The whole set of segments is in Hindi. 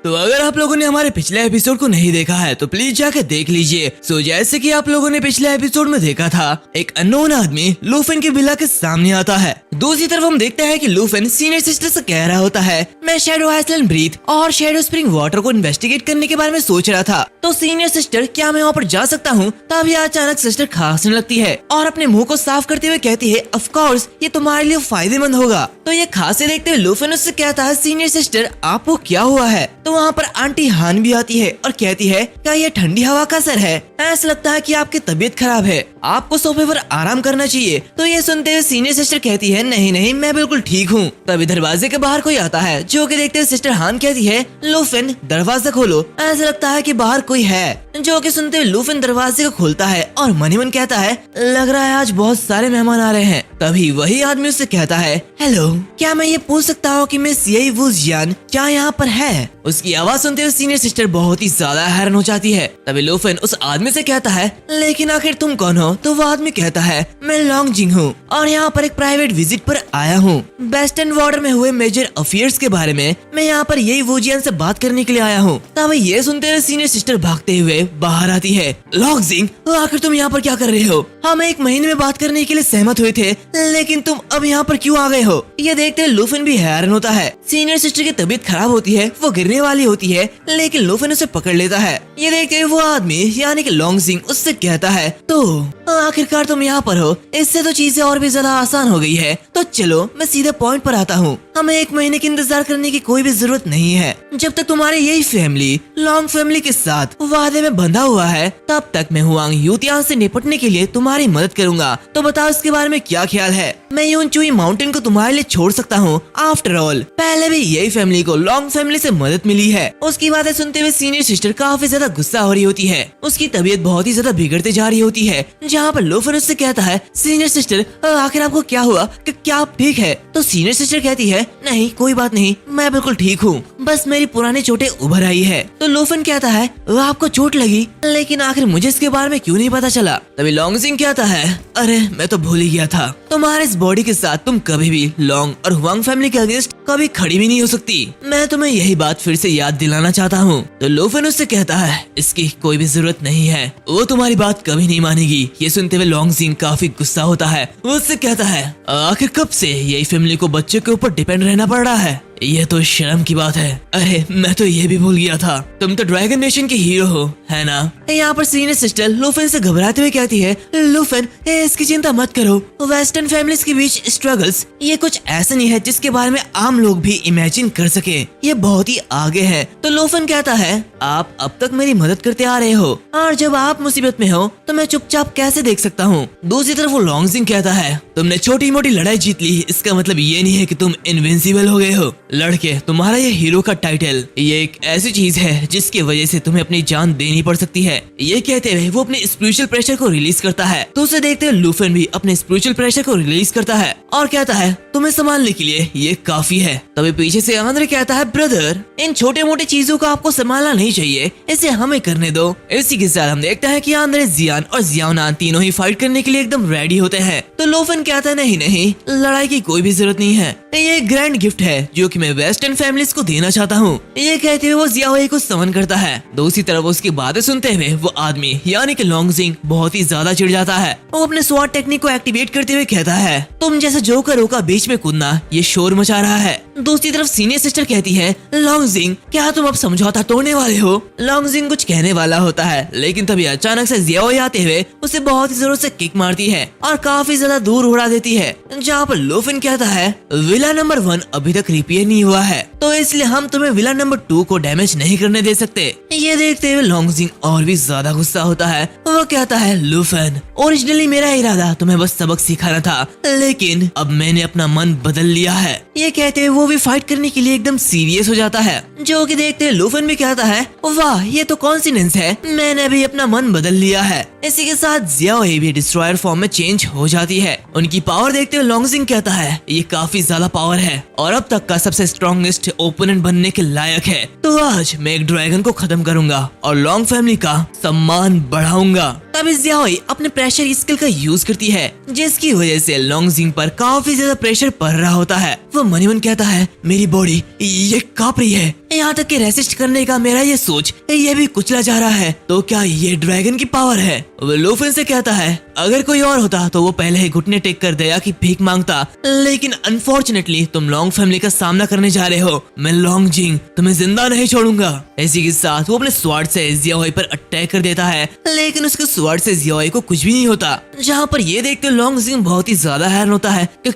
तो अगर आप लोगों ने हमारे पिछले एपिसोड को नहीं देखा है तो प्लीज जाकर देख लीजिए। सो जैसे कि आप लोगों ने पिछले एपिसोड में देखा था, एक अननोन आदमी लूफेन की विला के सामने आता है। दूसरी तरफ हम देखते हैं कि लूफेन सीनियर सिस्टर से कह रहा होता है, मैं शैडो आइसलैंड ब्रीथ और शैडो स्प्रिंग वाटर को इन्वेस्टिगेट करने के बारे में सोच रहा था। तो सीनियर सिस्टर, क्या मैं वहाँ पर जा सकता हूँ? तभी अचानक सिस्टर खांसने लगती है और अपने मुंह को साफ करते हुए कहती है, ऑफ कोर्स ये तुम्हारे लिए फायदेमंद होगा। तो ये खांसे देखते हुए लूफेन उससे कहता है, सीनियर सिस्टर आपको क्या हुआ है? तो वहाँ पर आंटी हान भी आती है और कहती है, क्या ये ठंडी हवा का असर है? ऐसा लगता है कि आपकी तबीयत खराब है, आपको सोफे पर आराम करना चाहिए। तो ये सुनते हुए सीनियर सिस्टर कहती है, नहीं नहीं मैं बिल्कुल ठीक हूँ। तभी दरवाजे के बाहर कोई आता है, जो कि देखते हुए सिस्टर हान कहती है, लूफेन दरवाजा खोलो। ऐसा लगता है कि बाहर कोई है, जो कि सुनते हुए लूफेन दरवाजे को खोलता है और मन ही मन कहता है, लग रहा है आज बहुत सारे मेहमान आ रहे हैं। तभी वही आदमी उससे कहता है, हेलो, क्या मैं ये पूछ सकता हूँ कि मिस येई वुजियान क्या यहाँ पर है? उसकी आवाज सुनते हुए सीनियर सिस्टर बहुत ही ज्यादा हैरान हो जाती है। तभी लूफेन उस आदमी से कहता है, लेकिन आखिर तुम कौन हो? तो वो आदमी कहता है, मैं लॉन्गजिंग हूँ और यहाँ पर एक प्राइवेट विजिट पर आया हूँ। वेस्टर्न वाटर में हुए मेजर अफेयर्स के बारे में मैं यहाँ पर येई वुजियान से बात करने के लिए आया हूँ। तभी ये सुनते हुए सीनियर सिस्टर भागते हुए बाहर आती है। लॉन्गजिंग, आखिर तुम यहाँ पर क्या कर रहे हो? हम एक महीने में बात करने के लिए सहमत हुए थे, लेकिन तुम अब यहाँ पर क्यों आ गए हो? ये देखते हुए लूफेन भी हैरान होता है। सीनियर सिस्टर की तबीयत खराब होती है, वो गिरने वाली होती है, लेकिन लूफेन उसे पकड़ लेता है। ये देखते हुए वो आदमी यानी कि लॉन्गजिंग उससे कहता है, तो आखिरकार तुम यहाँ पर हो, इससे तो चीजें और भी ज्यादा आसान हो गई है। तो चलो मैं सीधे पॉइंट पर आता हूँ, हमें एक महीने की इंतजार करने की कोई भी जरूरत नहीं है। जब तक तुम्हारी यही फैमिली लॉन्ग फैमिली के साथ वादे में बंधा हुआ है, तब तक मैं हुआंग यूतियान से निपटने के लिए तुम्हारी मदद करूंगा। तो बताओ इसके बारे में क्या ख्याल है? मैं यूनचुई माउंटेन को तुम्हारे लिए छोड़ सकता हूँ। आफ्टर ऑल पहले भी यही फैमिली को लॉन्ग फैमिली से मदद मिली है। उसकी बातें सुनते हुए सीनियर सिस्टर काफी ज्यादा गुस्सा हो रही होती है। उसकी तबीयत बहुत ही ज्यादा बिगड़ते जा रही होती है। जहाँ पर लूफेन उससे कहता है, सीनियर सिस्टर आखिर आपको क्या हुआ? क्या आप ठीक है? तो सीनियर सिस्टर कहती है, नहीं कोई बात नहीं, मैं बिल्कुल ठीक हूँ, बस मेरी पुरानी चोटें उभर आई है। तो लूफेन कहता है, आपको चोट लगी, लेकिन आखिर मुझे इसके बारे में क्यों नहीं पता चला? तभी लॉन्गजिंग कहता है, अरे मैं तो भूल ही गया था, तुम्हारे इस बॉडी के साथ तुम कभी भी लॉन्ग और हुआंग फैमिली के अगेंस्ट कभी खड़ी भी नहीं हो सकती। मैं तुम्हें यही बात फिर से याद दिलाना चाहता हूँ। तो लूफेन उससे कहता है, इसकी कोई भी जरूरत नहीं है, वो तुम्हारी बात कभी नहीं मानेगी। ये सुनते हुए लॉन्गजिंग काफी गुस्सा होता है। वो उससे कहता है, आखिर कब से यही फैमिली को बच्चों के ऊपर डिपेंड रहना पड़ रहा है? ये तो शर्म की बात है। अरे मैं तो ये भी भूल गया था, तुम तो ड्रैगन नेशन के हीरो हो, है ना? यहाँ पर सीनियर सिस्टर लूफेन से घबराते हुए कहती है, लूफेन इसकी चिंता मत करो, वेस्टर्न फैमिलीज के बीच स्ट्रगल्स ये कुछ ऐसा नहीं है जिसके बारे में आम लोग भी इमेजिन कर सके, ये बहुत ही आगे है। तो लूफेन कहता है, आप अब तक मेरी मदद करते आ रहे हो और जब आप मुसीबत में हो तो मैं चुपचाप कैसे देख सकता हूँ? दूसरी तरफ वो लॉन्गजिंग कहता है, तुमने छोटी मोटी लड़ाई जीत ली, इसका मतलब ये नहीं है कि तुम इनविंसिबल हो गए हो। लड़के, तुम्हारा ये हीरो का टाइटल ये एक ऐसी चीज है जिसकी वजह से तुम्हें अपनी जान देनी पड़ सकती है। ये कहते हुए वो अपने स्पिरिचुअल प्रेशर को रिलीज करता है। तो उसे देखते हुए लूफेन भी अपने स्पिरिचुअल प्रेशर को रिलीज करता है और कहता है, तुम्हें संभालने के लिए ये काफी है। तभी पीछे से आंद्रे कहता है, ब्रदर इन छोटे मोटे चीजों को आपको संभालना नहीं चाहिए, इसे हमें करने दो। इसी के साथ हम देखते हैं कि आंद्रे, जियान और जियाओनान तीनों ही फाइट करने के लिए एकदम रेडी होते हैं। तो लूफेन कहता है, नहीं नहीं, लड़ाई की कोई भी जरूरत नहीं है, ये एक ग्रैंड गिफ्ट है जो कि मैं वेस्टर्न फैमिलीज को देना चाहता हूँ। ये कहते हुए वो जियाओई को समन करता है। दूसरी तरफ उसकी बातें सुनते हुए वो आदमी यानी कि लॉन्गजिंग बहुत ही ज्यादा चिढ़ जाता है। वो अपने स्वॉट टेक्निक को एक्टिवेट करते हुए कहता है, तुम जैसे जोकर का बीच में कूदना ये शोर मचा रहा है। दूसरी तरफ सीनियर सिस्टर कहती है, लॉन्गजिंग क्या तुम अब समझौता तोड़ने वाले हो? लॉन्गजिंग कुछ कहने वाला होता है, लेकिन तभी अचानक से जियाओई आते हुए उसे बहुत ही जोर से किक मारती है और काफी ज्यादा दूर उड़ा देती है। जहाँ पर लूफेन कहता है, विला नंबर 1 अभी तक रिपेयर नहीं हुआ है, तो इसलिए हम तुम्हें विला नंबर 2 को डैमेज नहीं करने दे सकते। ये देखते हुए लॉन्गजिंग और भी ज्यादा गुस्सा होता है। वो कहता है, लूफेन ओरिजिनली मेरा इरादा तुम्हें बस सबक सिखाना था, लेकिन अब मैंने अपना मन बदल लिया है। ये कहते हुए वो भी फाइट करने के लिए एकदम सीरियस हो जाता है। जो कि देखते हुए लूफेन भी कहता है, वाह ये तो कॉन्सिडेंस है, मैंने भी अपना मन बदल लिया है। इसी के साथ जियाओई भी डिस्ट्रॉयर फॉर्म में चेंज हो जाती है। उनकी पावर देखते हुए लॉन्गजिंग कहता है, ये काफी ज्यादा पावर है और अब तक का सबसे स्ट्रॉन्गेस्ट ओपोनेंट बनने के लायक है। तो आज मैं एक ड्रैगन को खत्म करूंगा और लॉन्ग फैमिली का सम्मान बढ़ाऊंगा। तभी जियाओई अपने प्रेशर स्किल का यूज करती है, जिसकी वजह से लॉन्गजिंग पर काफी ज्यादा प्रेशर पड़ रहा होता है। वो मन ही मन कहता है, मेरी बॉडी ये कांप रही है, यहाँ तक कि रेसिस्ट करने का मेरा ये सोच ये भी कुचला जा रहा है। तो क्या ये ड्रैगन की पावर है? वो लूफन से कहता है अगर कोई और होता तो वो पहले ही घुटने टेक कर दया की भीख मांगता, लेकिन अनफॉर्चुनेटली तुम लॉन्ग फैमिली का सामना करने जा रहे हो। मैं लॉन्ग जिंग तुम्हें जिंदा नहीं छोड़ूंगा। इसी के साथ वो अपने स्वॉर्ड से जियाओई पर अटैक कर देता है, लेकिन उसके स्वॉर्ड से जियाओई को कुछ भी नहीं होता। जहाँ पर ये देखते लॉन्ग जिंग बहुत ही ज्यादा हैरान होता है कि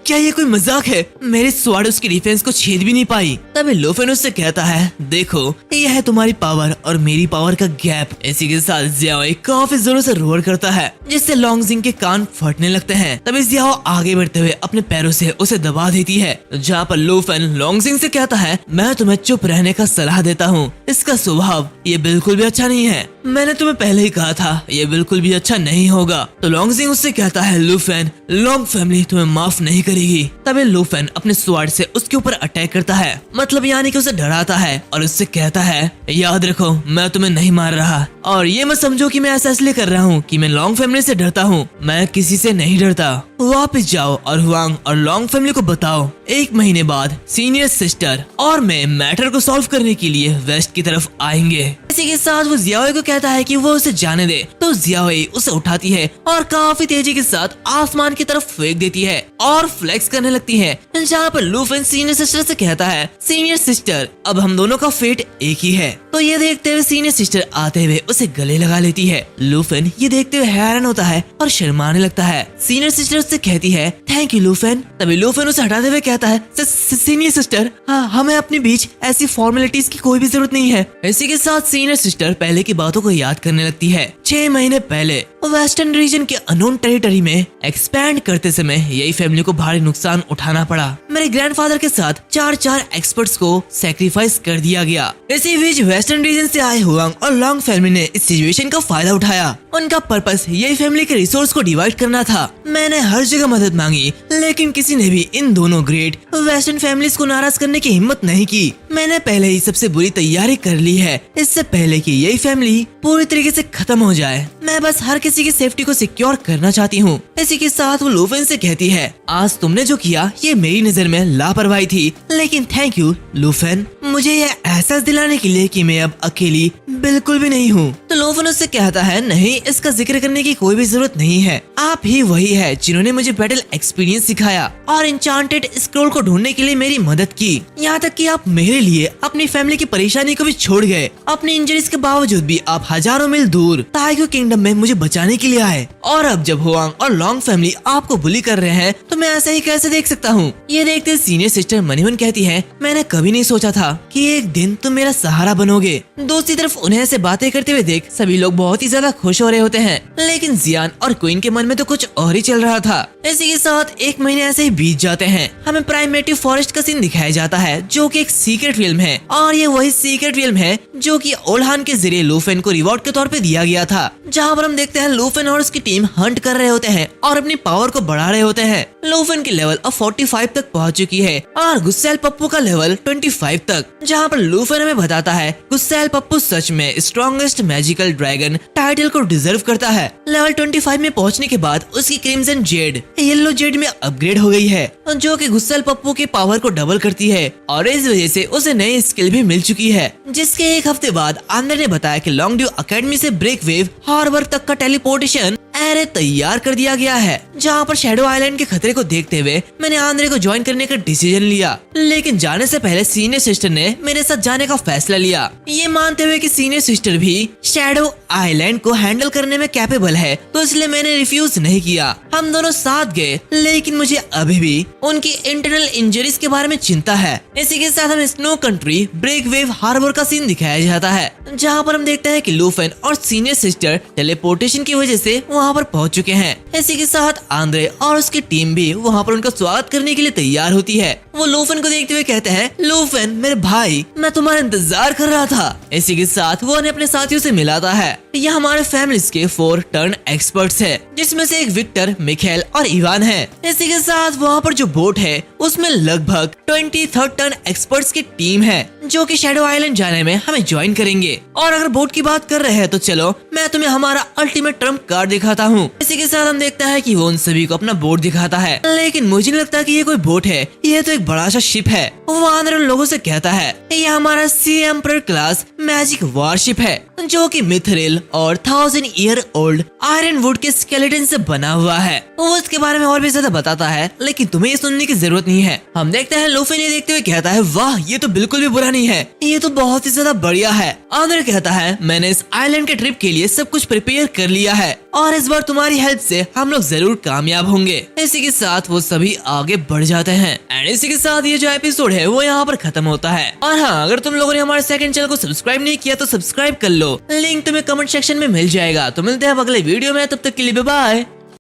क्या ये कोई मजाक है? मेरे स्वॉर्ड उसकी डिफेंस को छेद भी नहीं पाई। तभी लूफन उससे कहता है देखो यह है तुम्हारी पावर और मेरी पावर का गैप। इसी के साथ जियाओई काफी जोरों से रोर करता है, जिससे लॉन्ग जिंग के कान फटने लगते हैं। तभी जियाओ आगे बढ़ते हुए अपने पैरों से उसे दबा देती है, जहाँ पर लूफन लॉन्ग जिंग से कहता है मैं तुम्हें चुप रहने का सलाह देता हूँ, इसका स्वभाव ये बिल्कुल भी अच्छा नहीं है। मैंने तुम्हें पहले ही कहा था ये बिल्कुल भी अच्छा नहीं होगा। तो लॉन्ग जिंग उससे कहता है लूफन लॉन्ग फैमिली तुम्हें माफ नहीं करेगी। तभी लूफन अपने स्वॉर्ड से उसके ऊपर अटैक करता है, मतलब यानी कि उसे डराता है और उससे कहता है याद रखो मैं तुम्हें नहीं मार रहा, और ये मत समझो कि मैं ऐसा इसलिए कर रहा हूँ कि मैं लॉन्ग फैमिली से डरता हूँ। मैं किसी से नहीं डरता। वापस जाओ और हुआंग और लॉन्ग फैमिली को बताओ 1 महीने बाद सीनियर सिस्टर और मैं मैटर को सॉल्व करने के लिए वेस्ट की तरफ आएंगे। इसी के साथ वो जियाओई को कहता है कि वो उसे जाने दे। तो जियाओई उसे उठाती है और काफी तेजी के साथ आसमान की तरफ फेंक देती है और फ्लेक्स करने लगती है, जहाँ पर लूफन सीनियर सिस्टर से कहता है सीनियर सिस्टर अब हम दोनों का फेट एक ही है। तो ये देखते हुए सीनियर सिस्टर आते हुए उसे गले लगा लेती है। लूफन ये देखते हुए हैरान होता है और शर्माने लगता है। सीनियर सिस्टर उससे कहती है थैंक यू लूफन। तभी लूफन उसे हटाते हुए कहता है सीनियर सिस्टर हमें अपने बीच ऐसी फॉर्मेलिटीज की कोई भी जरूरत नहीं है। इसी के साथ सीनियर सिस्टर पहले की बातों को याद करने लगती है। 6 महीने पहले वेस्टर्न रीजन के अननोन टेरिटरी में एक्सपैंड करते समय यही फैमिली को भारी नुकसान उठाना पड़ा। मेरे ग्रैंडफादर के साथ 4 एक्सपर्ट्स को सैक्रिफाइस कर दिया गया। इसी बीच वेस्टर्न रीजन से आए हुआंग और लॉन्ग फैमिली ने इस सिचुएशन का फायदा उठाया। उनका पर्पस यही फैमिली के रिसोर्स को डिवाइड करना था। मैंने हर जगह मदद मांगी, लेकिन किसी ने भी इन दोनों ग्रेट वेस्टर्न फैमिलीज को नाराज करने की हिम्मत नहीं की। मैंने पहले ही सबसे बुरी तैयारी कर ली है, इससे पहले कि यही फैमिली पूरी तरीके से खत्म हो जाए। मैं बस हर किसी की सेफ्टी को सिक्योर करना चाहती हूँ। इसी के साथ वो लूफन से कहती है आज तुमने जो किया ये मेरी नजर में लापरवाही थी, लेकिन थैंक यू लूफन मुझे ये एहसास दिलाने के लिए कि मैं अब अकेली बिल्कुल भी नहीं हूँ। तो लूफन उससे कहता है नहीं इसका जिक्र करने की कोई भी जरूरत नहीं है। आप ही वही है जिन्होंने मुझे बैटल एक्सपीरियंस सिखाया और इंचांटेड स्क्रोल को ढूंढने के लिए मेरी मदद की। यहाँ तक कि आप मेरे लिए अपनी फैमिली की परेशानी को भी छोड़ गए। अपनी इंजरीज के बावजूद भी आप हजारों मील दूर ताइगो किंगडम में मुझे बचाने के लिए आए, और अब जब हुआंग और लॉन्ग फैमिली आपको बुली कर रहे हैं तो मैं ऐसा ही कैसे देख सकता हूँ। ये देखते सीनियर सिस्टर मनीवन कहती है मैंने कभी नहीं सोचा था कि एक दिन तुम मेरा सहारा बनोगे। दूसरी तरफ उन्हें ऐसे बातें करते हुए देख सभी लोग बहुत ही ज्यादा खुश हो रहे होते हैं, लेकिन जियान और क्वीन के मन में तो कुछ और ही चल रहा था। इसी के साथ 1 महीने ऐसे ही बीत जाते हैं। हमें प्राइमेटिव फॉरेस्ट का सीन दिखाया जाता है जो कि एक सीक्रेट फिल्म है, और ये वही सीक्रेट फिल्म है जो कि ओल्हान के जरिए लूफन को रिवॉर्ड के तौर पे दिया गया था, जहाँ पर हम देखते हैं लूफन और उसकी टीम हंट कर रहे होते हैं और अपनी पावर को बढ़ा रहे होते हैं। लूफन की लेवल अब 45 तक पहुँच चुकी है और गुस्सैल पप्पू का लेवल 25 तक, जहाँ पर लूफन हमें बताता है गुस्सैल पप्पू सच में स्ट्रॉन्गेस्ट मैजिकल ड्रैगन टाइटल को डिजर्व करता है। लेवल 25 में पहुँचने के बाद उसकी क्रिम्सन जेड येलो जेड में अपग्रेड हो गई है, जो कि गुस्सैल पप्पू की पावर को डबल करती है, और इस वजह से उसे नई स्किल भी मिल चुकी है। जिसके 1 हफ्ते बाद आंद्रे ने बताया कि लॉन्ग ड्यू अकेडमी से ब्रेक वेव हार्बर तक का टेलीपोर्टेशन एरे तैयार कर दिया गया है, जहाँ पर शैडो आइलैंड के खतरे को देखते हुए मैंने आंद्रे को ज्वाइन करने का डिसीजन लिया। लेकिन जाने से पहले सीनियर सिस्टर ने मेरे साथ जाने का फैसला लिया, ये मानते हुए कि सीनियर सिस्टर भी शैडो आइलैंड को हैंडल करने में कैपेबल है, तो इसलिए मैंने रिफ्यूज नहीं किया। हम दोनों साथ गए, लेकिन मुझे अभी भी उनकी इंटरनल इंजरीज के बारे में चिंता है। इसी के साथ हमें snow country break wave harbour का सीन दिखाया जाता है, जहाँ पर हम देखते हैं कि लूफन और सीनियर सिस्टर टेलीपोर्टेशन की वजह से वहाँ पर पहुँच चुके हैं। इसी के साथ आंद्रे और उसकी टीम भी वहाँ पर उनका स्वागत करने के लिए तैयार होती है। वो लूफन को देखते हुए कहते हैं लूफन मेरे भाई मैं तुम्हारा इंतजार कर रहा था। इसी के साथ वो उन्हें अपने साथियों से मिलाता है। ये हमारे फैमिलीज के 4 टर्न एक्सपर्ट्स हैं, जिसमें से एक विक्टर, मिखेल और इवान है। इसी के साथ वहाँ पर जो बोट है उसमें लगभग 23 टन एक्सपर्ट्स की टीम है जो कि शैडो आइलैंड जाने में हमें ज्वाइन करेंगे। और अगर बोट की बात कर रहे हैं तो चलो मैं तुम्हें हमारा अल्टीमेट ट्रम्प कार्ड दिखाता हूँ। इसी के साथ हम देखता है कि वो उन सभी को अपना बोट दिखाता है, लेकिन मुझे नहीं लगता कि ये कोई बोट है, ये तो एक बड़ा सा शिप है। वो अंदर उन लोगों से कहता है ये हमारा सी एम्परर क्लास मैजिक वारशिप है जो कि मिथरिल और 1000 ईयर ओल्ड आयरन वुड के स्केलेटन से बना हुआ है। वो इसके बारे में और भी ज्यादा बताता है, लेकिन तुम्हें ये सुनने की जरूरत नहीं है। हम देखते हैं लूफी ने देखते हुए कहता है वाह ये तो बिल्कुल भी बुरा नहीं है, ये तो बहुत ही ज्यादा बढ़िया है। आंद्रे कहता है मैंने इस आइलैंड के ट्रिप के लिए सब कुछ प्रिपेयर कर लिया है और इस बार तुम्हारी हेल्प से हम लोग जरूर कामयाब होंगे। इसी के साथ वो सभी आगे बढ़ जाते हैं एंड इसी के साथ ये जो एपिसोड है वो यहाँ पर खत्म होता है। और हाँ, अगर तुम लोगों ने हमारे सेकंड चैनल को सब्सक्राइब नहीं किया तो सब्सक्राइब कर लो, लिंक तुम्हें कमेंट सेक्शन में मिल जाएगा। तो मिलते हैं अगले वीडियो में, तब तक के लिए बाय बाय।